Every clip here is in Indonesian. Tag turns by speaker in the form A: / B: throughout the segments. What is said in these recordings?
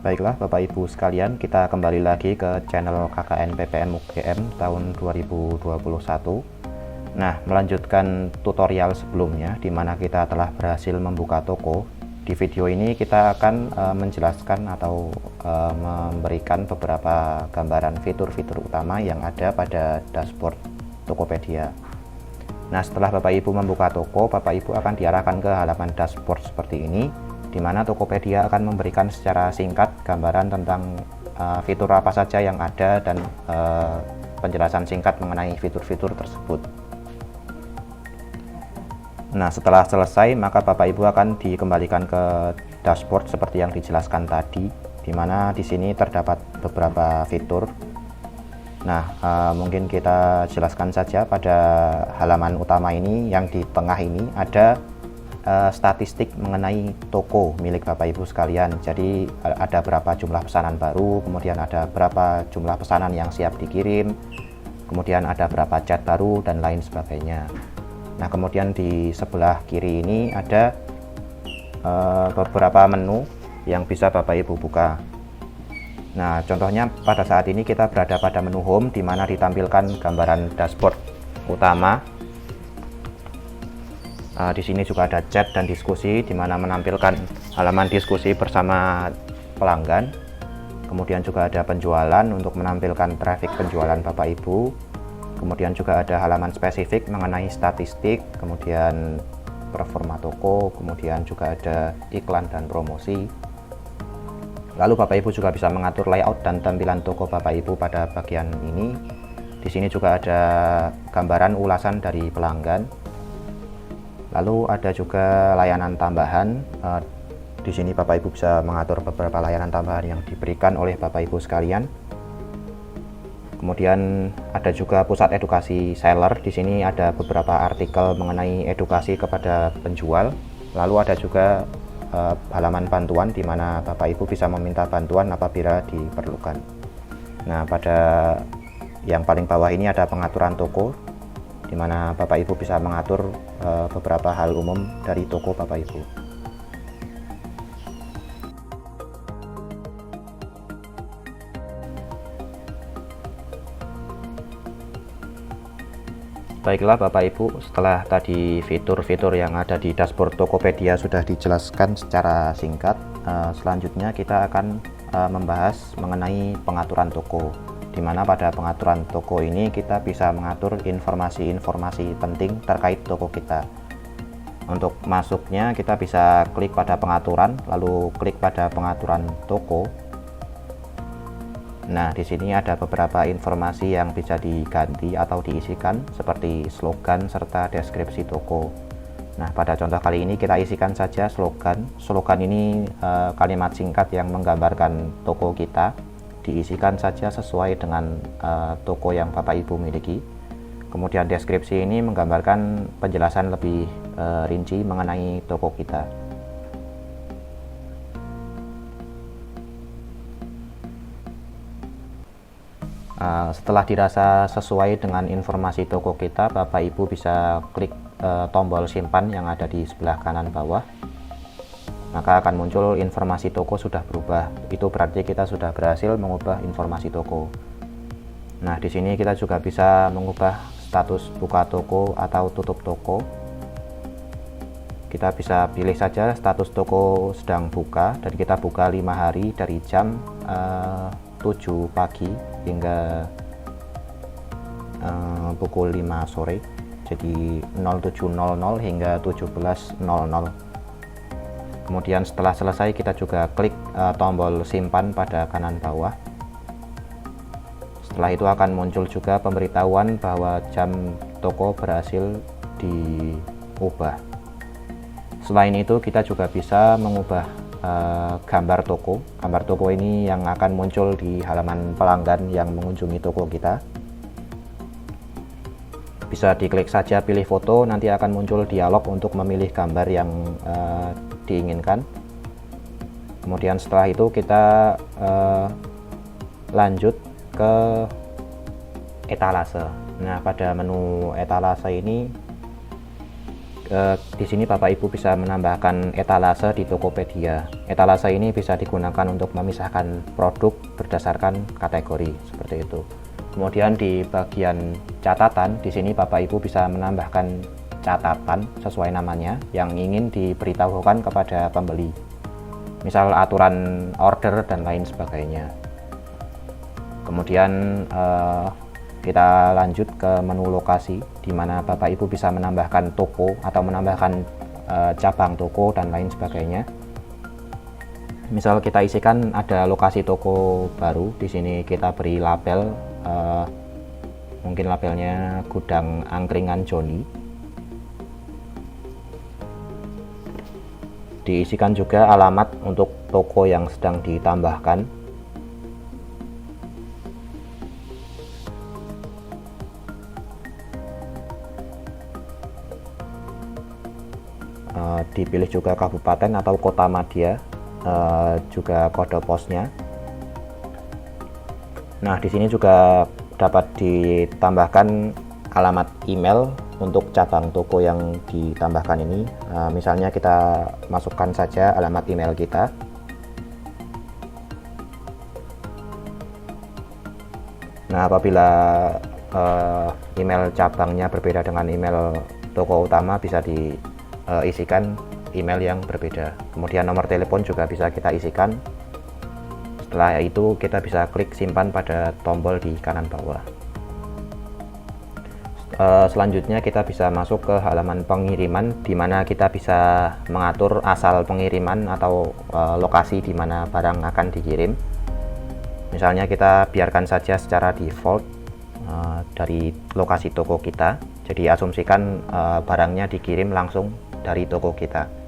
A: Baiklah Bapak Ibu sekalian, kita kembali lagi ke channel KKN PPM UGM tahun 2021. Nah, melanjutkan tutorial sebelumnya di mana kita telah berhasil membuka toko. Di video ini kita akan menjelaskan atau memberikan beberapa gambaran fitur-fitur utama yang ada pada dashboard Tokopedia. Nah, setelah Bapak Ibu membuka toko, Bapak Ibu akan diarahkan ke halaman dashboard seperti ini, di mana Tokopedia akan memberikan secara singkat gambaran tentang fitur apa saja yang ada dan penjelasan singkat mengenai fitur-fitur tersebut. Nah, setelah selesai maka Bapak Ibu akan dikembalikan ke dashboard seperti yang dijelaskan tadi, di mana di sini terdapat beberapa fitur. Nah, mungkin kita jelaskan saja pada halaman utama ini. Yang di tengah ini ada statistik mengenai toko milik Bapak Ibu sekalian. Jadi ada berapa jumlah pesanan baru, kemudian ada berapa jumlah pesanan yang siap dikirim, kemudian ada berapa chat baru dan lain sebagainya. Nah, kemudian di sebelah kiri ini ada beberapa menu yang bisa Bapak Ibu buka. Nah, contohnya pada saat ini kita berada pada menu home, di mana ditampilkan gambaran dashboard utama. Di sini juga ada chat dan diskusi, di mana menampilkan halaman diskusi bersama pelanggan. Kemudian juga ada penjualan untuk menampilkan traffic penjualan Bapak Ibu. Kemudian juga ada halaman spesifik mengenai statistik, kemudian performa toko, kemudian juga ada iklan dan promosi. Lalu Bapak Ibu juga bisa mengatur layout dan tampilan toko Bapak Ibu pada bagian ini. Di sini juga ada gambaran ulasan dari pelanggan. Lalu ada juga layanan tambahan. Di sini Bapak Ibu bisa mengatur beberapa layanan tambahan yang diberikan oleh Bapak Ibu sekalian. Kemudian ada juga pusat edukasi seller. Di sini ada beberapa artikel mengenai edukasi kepada penjual. Lalu ada juga halaman bantuan, di mana Bapak Ibu bisa meminta bantuan apabila diperlukan. Nah, pada yang paling bawah ini ada pengaturan toko, di mana Bapak Ibu bisa mengatur beberapa hal umum dari toko Bapak Ibu. Baiklah Bapak Ibu, setelah tadi fitur-fitur yang ada di dashboard Tokopedia sudah dijelaskan secara singkat, selanjutnya kita akan membahas mengenai pengaturan toko, di mana pada pengaturan toko ini kita bisa mengatur informasi-informasi penting terkait toko kita. Untuk masuknya kita bisa klik pada pengaturan, lalu klik pada pengaturan toko. Nah, di sini ada beberapa informasi yang bisa diganti atau diisikan, seperti slogan serta deskripsi toko. Nah, pada contoh kali ini kita isikan saja slogan. Slogan ini kalimat singkat yang menggambarkan toko kita. Diisikan saja sesuai dengan toko yang Bapak Ibu miliki. Kemudian deskripsi ini menggambarkan penjelasan lebih rinci mengenai toko kita. Setelah dirasa sesuai dengan informasi toko kita, Bapak Ibu bisa klik tombol simpan yang ada di sebelah kanan bawah. Maka akan muncul informasi toko sudah berubah. Itu berarti kita sudah berhasil mengubah informasi toko. Nah, di sini kita juga bisa mengubah status buka toko atau tutup toko. Kita bisa pilih saja status toko sedang buka, dan kita buka 5 hari dari jam 7 pagi hingga pukul 5 sore. Jadi 07.00 hingga 17.00. Kemudian setelah selesai kita juga klik tombol simpan pada kanan bawah. Setelah itu akan muncul juga pemberitahuan bahwa jam toko berhasil diubah. Selain itu kita juga bisa mengubah gambar toko. Gambar toko ini yang akan muncul di halaman pelanggan yang mengunjungi toko kita. Bisa diklik saja pilih foto, nanti akan muncul dialog untuk memilih gambar yang diinginkan. Kemudian setelah itu kita lanjut ke etalase. Nah, pada menu etalase ini di sini Bapak Ibu bisa menambahkan etalase di Tokopedia. Etalase ini bisa digunakan untuk memisahkan produk berdasarkan kategori seperti itu. Kemudian di bagian catatan, di sini Bapak Ibu bisa menambahkan catatan sesuai namanya yang ingin diberitahukan kepada pembeli. Misal aturan order dan lain sebagainya. Kemudian kita lanjut ke menu lokasi, di mana Bapak Ibu bisa menambahkan toko atau menambahkan cabang toko dan lain sebagainya. Misal kita isikan ada lokasi toko baru, di sini kita beri label, mungkin labelnya Gudang Angkringan Joni. Diisikan juga alamat untuk toko yang sedang ditambahkan. Dipilih juga kabupaten atau kota madya, juga kode posnya. Nah, di sini juga dapat ditambahkan alamat email untuk cabang toko yang ditambahkan ini. Misalnya kita masukkan saja alamat email kita. Nah, apabila email cabangnya berbeda dengan email toko utama, bisa diisikan email yang berbeda. Kemudian nomor telepon juga bisa kita isikan. Setelah itu kita bisa klik simpan pada tombol di kanan bawah. Selanjutnya kita bisa masuk ke halaman pengiriman, di mana kita bisa mengatur asal pengiriman atau lokasi di mana barang akan dikirim. Misalnya kita biarkan saja secara default dari lokasi toko kita. Jadi asumsikan barangnya dikirim langsung dari toko kita.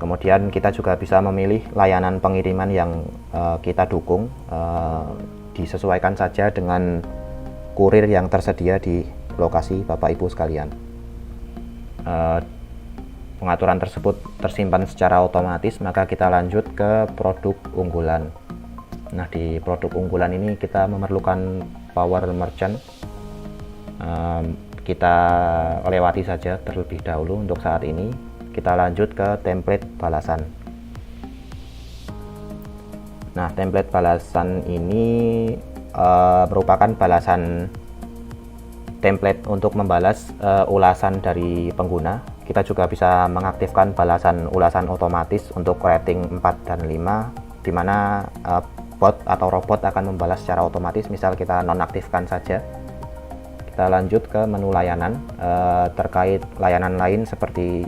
A: Kemudian kita juga bisa memilih layanan pengiriman yang kita dukung, disesuaikan saja dengan kurir yang tersedia di lokasi Bapak Ibu sekalian. Pengaturan tersebut tersimpan secara otomatis, maka kita lanjut ke produk unggulan. Nah, di produk unggulan ini kita memerlukan power merchant. Kita lewati saja terlebih dahulu untuk saat ini. Kita lanjut ke template balasan. Nah, template balasan ini merupakan balasan template untuk membalas ulasan dari pengguna. Kita juga bisa mengaktifkan balasan ulasan otomatis untuk rating 4 dan 5, di mana bot atau robot akan membalas secara otomatis. Misal kita nonaktifkan saja. Kita lanjut ke menu layanan. Terkait layanan lain seperti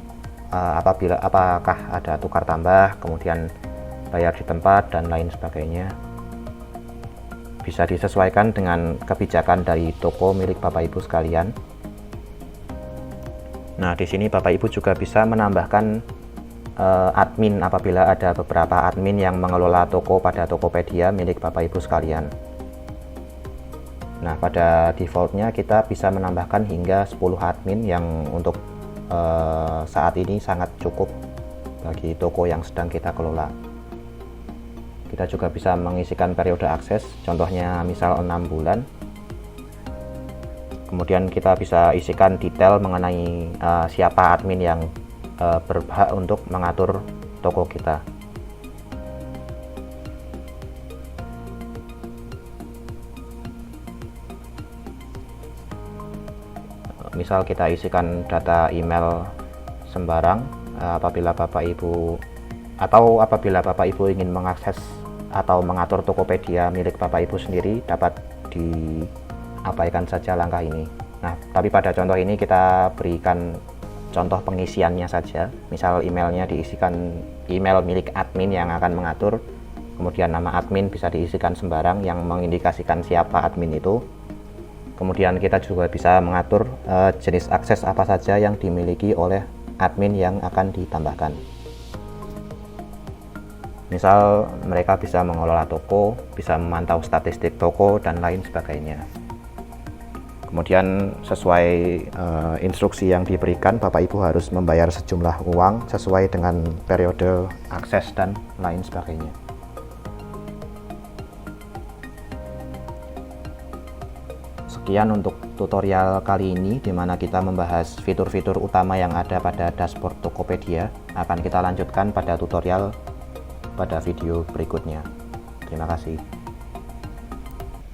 A: apakah ada tukar tambah, kemudian bayar di tempat dan lain sebagainya, bisa disesuaikan dengan kebijakan dari toko milik Bapak Ibu sekalian. Nah, di sini Bapak Ibu juga bisa menambahkan admin apabila ada beberapa admin yang mengelola toko pada Tokopedia milik Bapak Ibu sekalian. Nah, pada defaultnya kita bisa menambahkan hingga 10 admin yang untuk saat ini sangat cukup bagi toko yang sedang kita kelola. Kita juga bisa mengisikan periode akses, contohnya misal 6 bulan. Kemudian kita bisa isikan detail mengenai siapa admin yang berhak untuk mengatur toko kita. Misal kita isikan data email sembarang, apabila Bapak Ibu ingin mengakses atau mengatur Tokopedia milik Bapak Ibu sendiri, dapat diabaikan saja langkah ini. Nah, tapi pada contoh ini kita berikan contoh pengisiannya saja. Misal emailnya diisikan email milik admin yang akan mengatur, kemudian nama admin bisa diisikan sembarang yang mengindikasikan siapa admin itu. Kemudian kita juga bisa mengatur jenis akses apa saja yang dimiliki oleh admin yang akan ditambahkan. Misal mereka bisa mengelola toko, bisa memantau statistik toko dan lain sebagainya. Kemudian sesuai instruksi yang diberikan, Bapak Ibu harus membayar sejumlah uang sesuai dengan periode akses dan lain sebagainya. Sekian untuk tutorial kali ini, di mana kita membahas fitur-fitur utama yang ada pada dashboard Tokopedia. Akan kita lanjutkan pada tutorial pada video berikutnya. Terima kasih.